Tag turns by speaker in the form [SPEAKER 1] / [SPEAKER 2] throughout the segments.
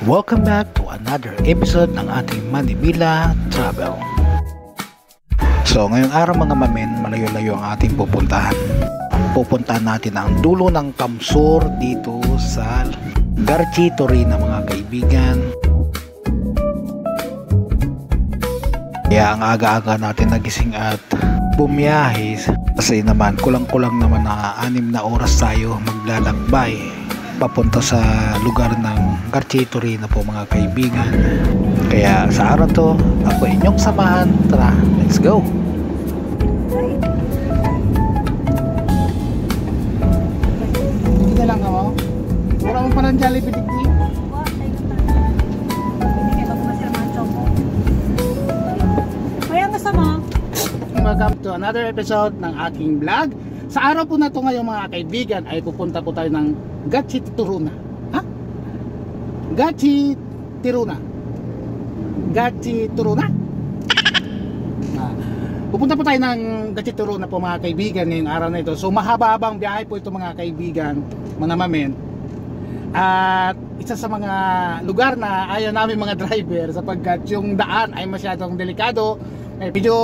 [SPEAKER 1] Welcome back to another episode ng ating Manibela Travel. So ngayong araw mga mamen, malayo-layo ang ating pupuntahan. Pupuntahan natin ang dulo ng Kamsur dito sa Garchi Torina mga kaibigan. Kaya ang aga-aga natin nagising at bumiyahe kasi naman kulang-kulang naman na 6 na oras tayo maglalakbay papunta sa lugar ng Garchi Torina po mga kaibigan. Kaya sa araw to, ako inyong samahan. Tara, let's go!
[SPEAKER 2] Hindi lang ako. Wala mo pa ng Jollibee dito. Welcome to another episode ng aking vlog. Sa araw po na to ngayon mga kaibigan ay pupunta po tayo ng Garchi Torina. Ha? Garchi Torina. Garchi Torina. Pupunta po tayo ng Garchi Torina po mga kaibigan ngayong araw na ito. So mahaba-habang biyahe po ito mga kaibigan, mga mamen. At isa sa mga lugar na ayaw namin mga driver sapagkat yung daan ay masyadong delikado. Medyo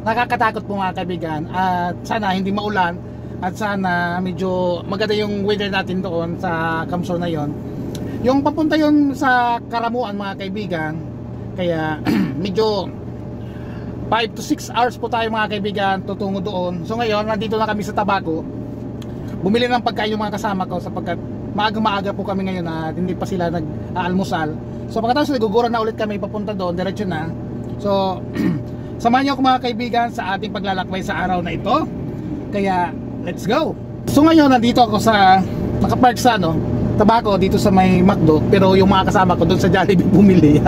[SPEAKER 2] nakakatakot po mga kaibigan at sana hindi maulan at sana medyo maganda yung weather natin doon sa Kamsur na yon. Yung papunta yon sa Karamuan mga kaibigan, kaya medyo 5 to 6 hours po tayo mga kaibigan tutungo doon. So ngayon nandito na kami sa Tabaco, bumili ng pagkain yung mga kasama ko sapagkat maaga po kami ngayon at hindi pa sila nag-aalmusal. So pagkatapos nagugura na ulit kami papunta doon, diretso na. So samahan niyo ako mga kaibigan sa ating paglalakbay sa araw na ito. Kaya let's go. So ngayon nandito ako sa nakapark sa Tabaco dito sa may McDo, pero yung mga kasama ko doon sa Jollibee bumili.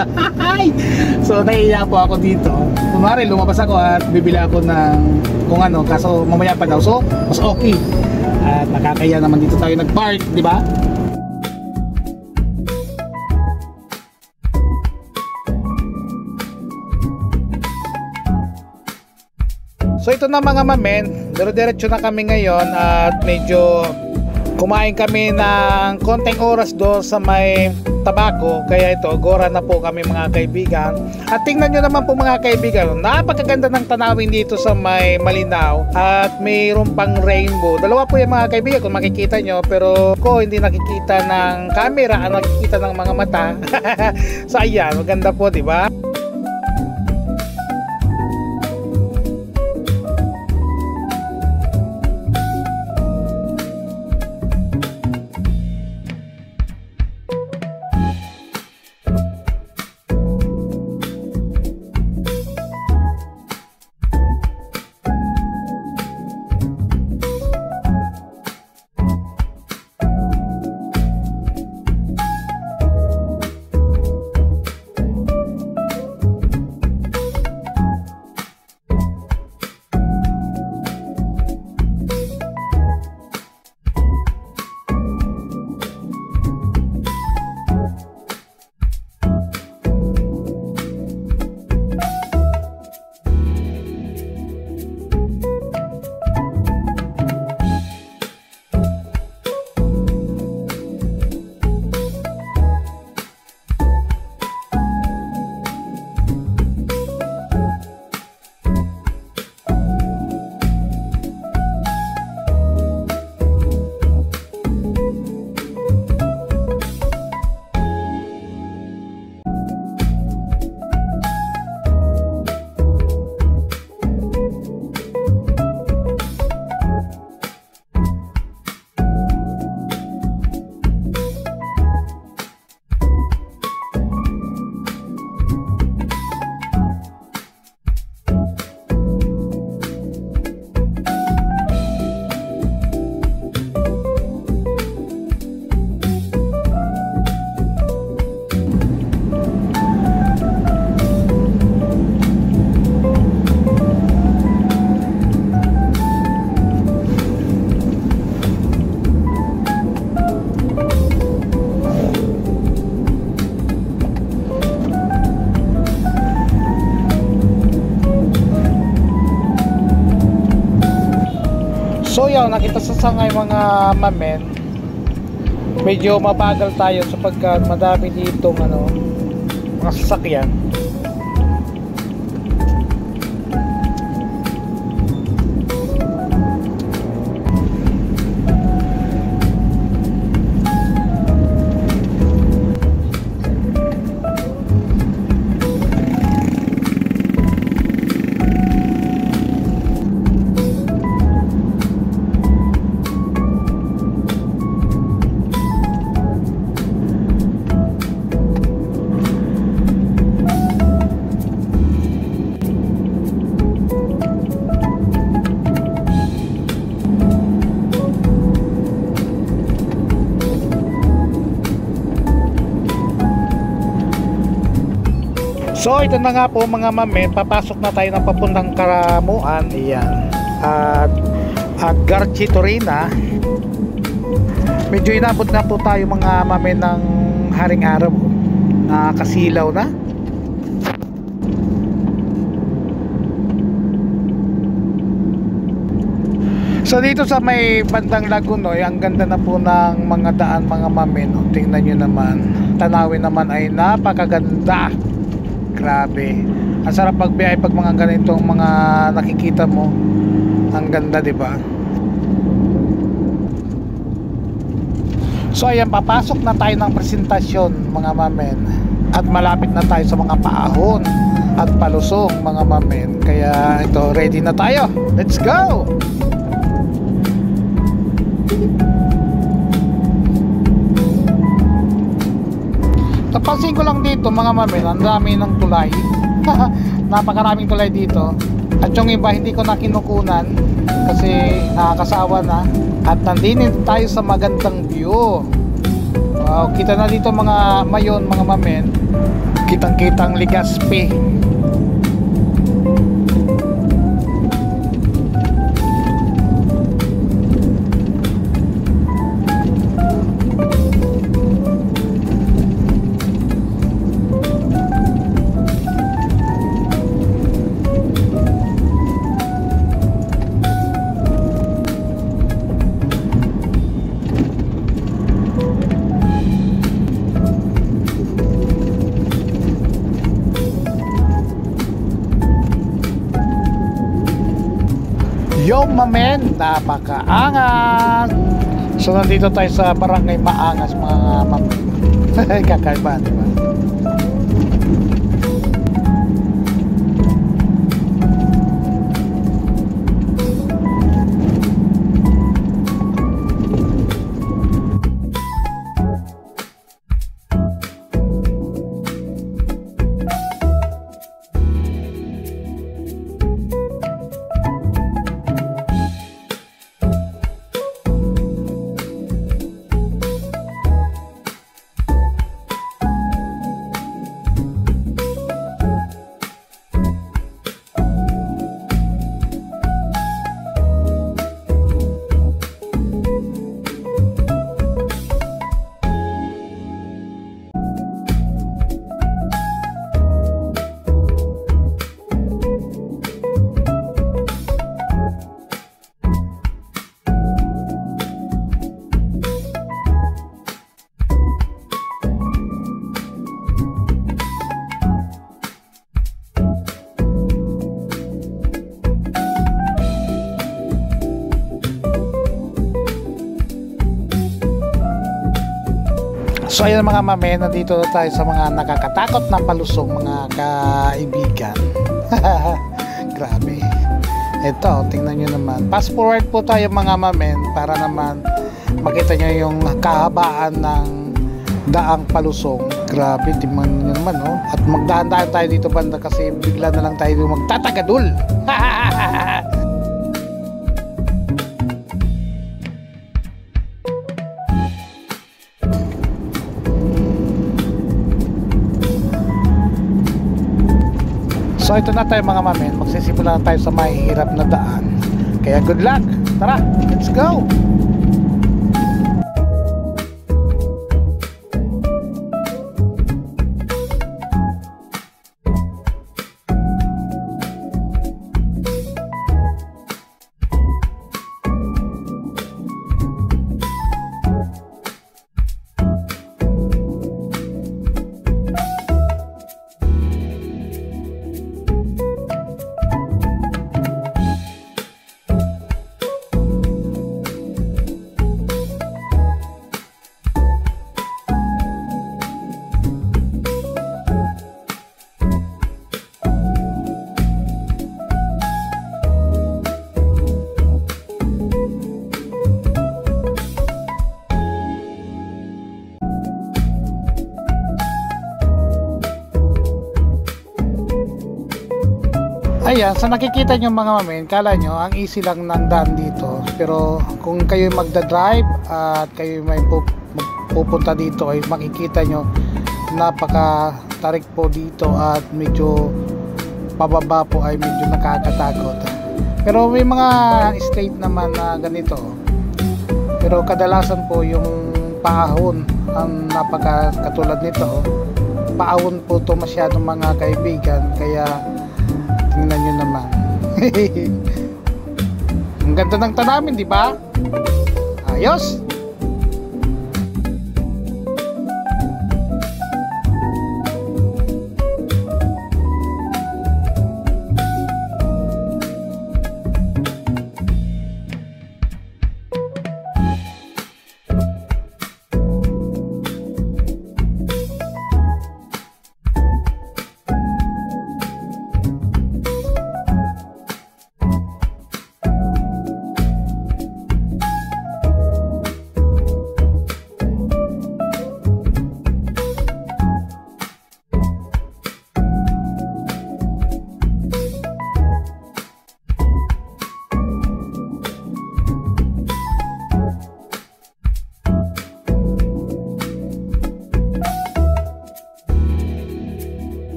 [SPEAKER 2] So nahihiya po ako dito. Kunwari lumabas ako at bibili ako ng kung ano, kaso mamaya pa daw. So mas okay. At nakakaya naman dito tayo nagpark, di ba? So ito na mga mamen, diretso na kami ngayon at medyo kumain kami ng konting oras doon sa may Tabaco. Kaya ito, gora na po kami mga kaibigan. At tingnan nyo naman po mga kaibigan, napakaganda ng tanawin dito sa may Malinaw at mayroon pang rainbow. Dalawa po yung mga kaibigan kung makikita nyo, pero ko hindi nakikita ng camera, nakikita ng mga mata. So ayan, maganda po diba? So yun, nakita sa sangay mga mamen, medyo mabagal tayo sapagkat madami ditong mga sasakyan. So ito na nga po mga mame, papasok na tayo ng papuntang Karamuan. Ayan. At Garchi Torina. Medyo inabot na po tayo mga mame ng haring araw. Nakakasilaw na. So dito sa may bandang Lagunoy, ang ganda na po ng mga daan mga mame. No? Tingnan nyo naman. Tanawin naman ay napakaganda. Grabe. Ang sarap pagbiyahe pag mga ganitong mga nakikita mo. Ang ganda, 'di ba? So ayan, papasok na tayo ng presentasyon mga mamen. At malapit na tayo sa mga paahon at palusong mga mamen. Kaya ito, ready na tayo. Let's go! Napansin ko lang dito mga mamen, ang dami ng tulay. Napakaraming tulay dito. At yung iba hindi ko na kinukunan kasi nakakasawa na. At nandito tayo sa magandang view. Wow, kita na dito mga mayon mga mamen. Kitang-kitang Legazpi. Yo mamen, napakaangas. So nandito tayo sa Barangay Maangas mga mamen. Kakaiba, diba? So ayan mga mame, nandito na tayo sa mga nakakatakot na palusong mga kaibigan. Grabe. Ito, tingnan nyo naman. Fast forward po tayo mga mame para naman makita nyo yung kahabaan ng daang palusong. Grabe, tingnan nyo naman, no? At magdaan-daan tayo dito banda kasi bigla na lang tayo magtatagadul. So ito na tayo mga mamen, magsisimula na tayo sa mahihirap na daan. Kaya good luck! Tara, let's go! Ayan, sa nakikita nyo mga mamen, kala nyo ang easy lang ng daan dito, pero kung kayo magdadrive at kayo may pupunta dito ay makikita nyo napaka tarik po dito at medyo pababa po ay medyo nakakatakot. Pero may mga straight naman na ganito, pero kadalasan po yung paahon ang napaka katulad nito. Paahon po to masyadong mga kaibigan, kaya tingnan nyo naman. Ang ganda ng tanamin, di ba? Ayos.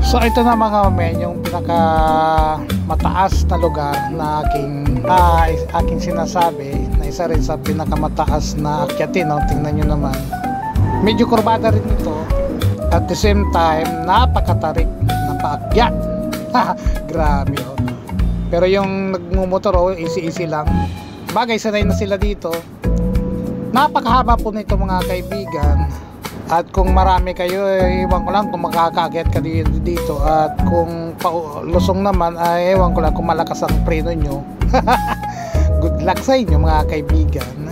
[SPEAKER 2] So ito na mga men, yung pinaka mataas na lugar na aking sinasabi na isa rin sa pinakamataas na akyatin, no? Tingnan nyo naman, medyo kurbada rin ito, at the same time napakatarik na paakyat. Grabe, oh. Pero yung nagmumotor, oh, easy lang, bagay sanay na sila dito. Napakahaba po nito mga kaibigan. At kung marami kayo, ewan ko lang kung makakaakyat ka dito. At kung lusong naman, ay ewan ko lang kung malakas ang preno nyo. Good luck sa inyo mga kaibigan.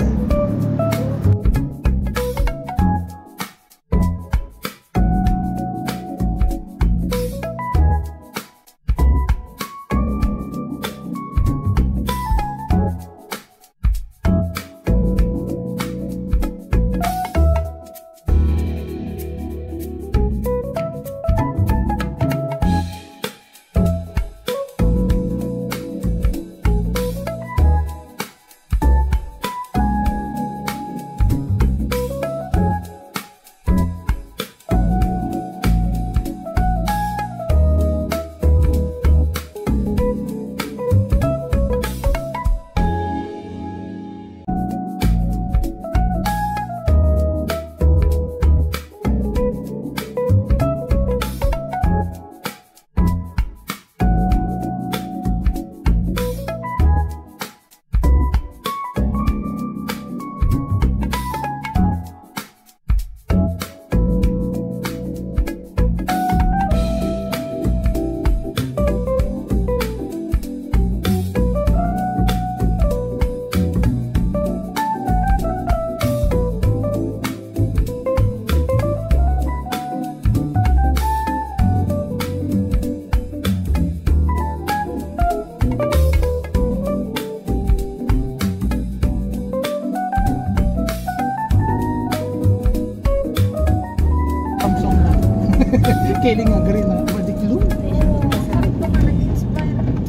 [SPEAKER 2] Kailing ang green na madiklong.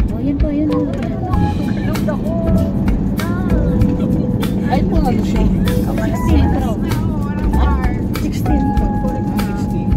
[SPEAKER 3] Oh, yan po, yun.
[SPEAKER 2] Ay po ano siya?
[SPEAKER 3] 16 Pro. 16 Pro.
[SPEAKER 2] 16.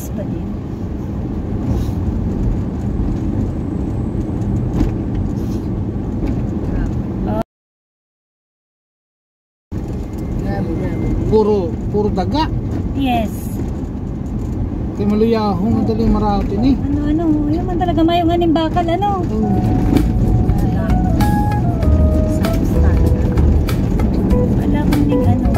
[SPEAKER 3] Malinis pa din.
[SPEAKER 2] Puro daga.
[SPEAKER 3] Yes.
[SPEAKER 2] Kay maluyahong ang daling maratin eh.
[SPEAKER 3] Ano, yun man talaga mayong aning bakal, ano? Wala kang ding ano.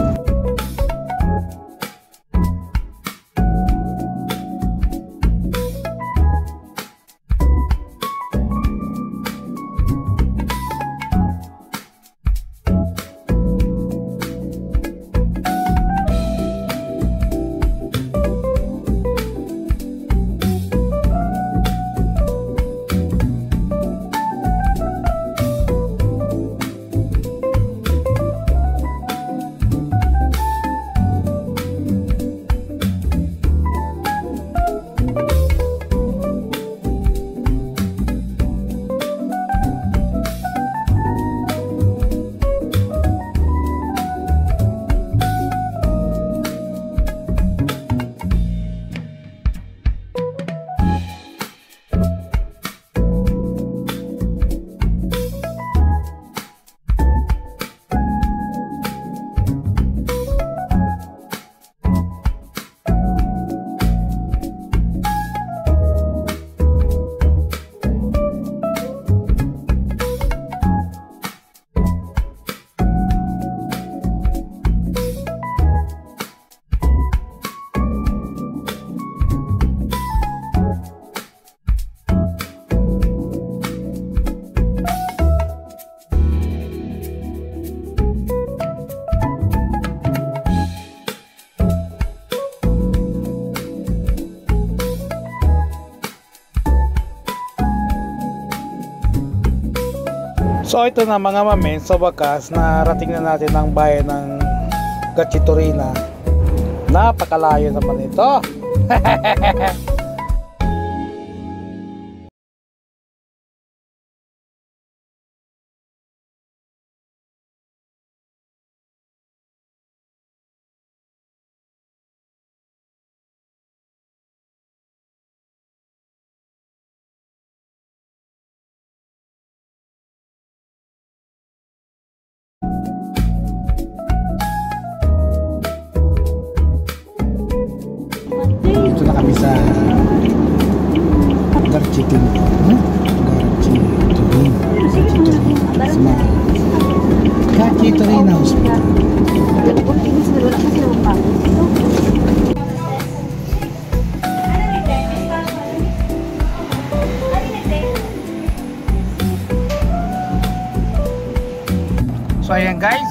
[SPEAKER 2] So ito na mga mamen, sa wakas narating na natin ang bayan ng Gatchitorinah. Napakalayo naman ito. Ito na kami sa Gatchitorinah. Gatchitorinah Hospital. So ayan guys,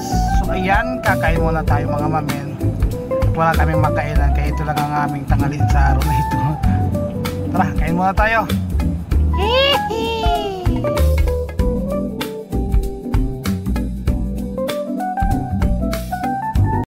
[SPEAKER 2] kakain muna tayo mga mamen. Wala kaming makainan kaya ito lang ang aming tanghalian sa araw na ito. Tara, kain muna tayo.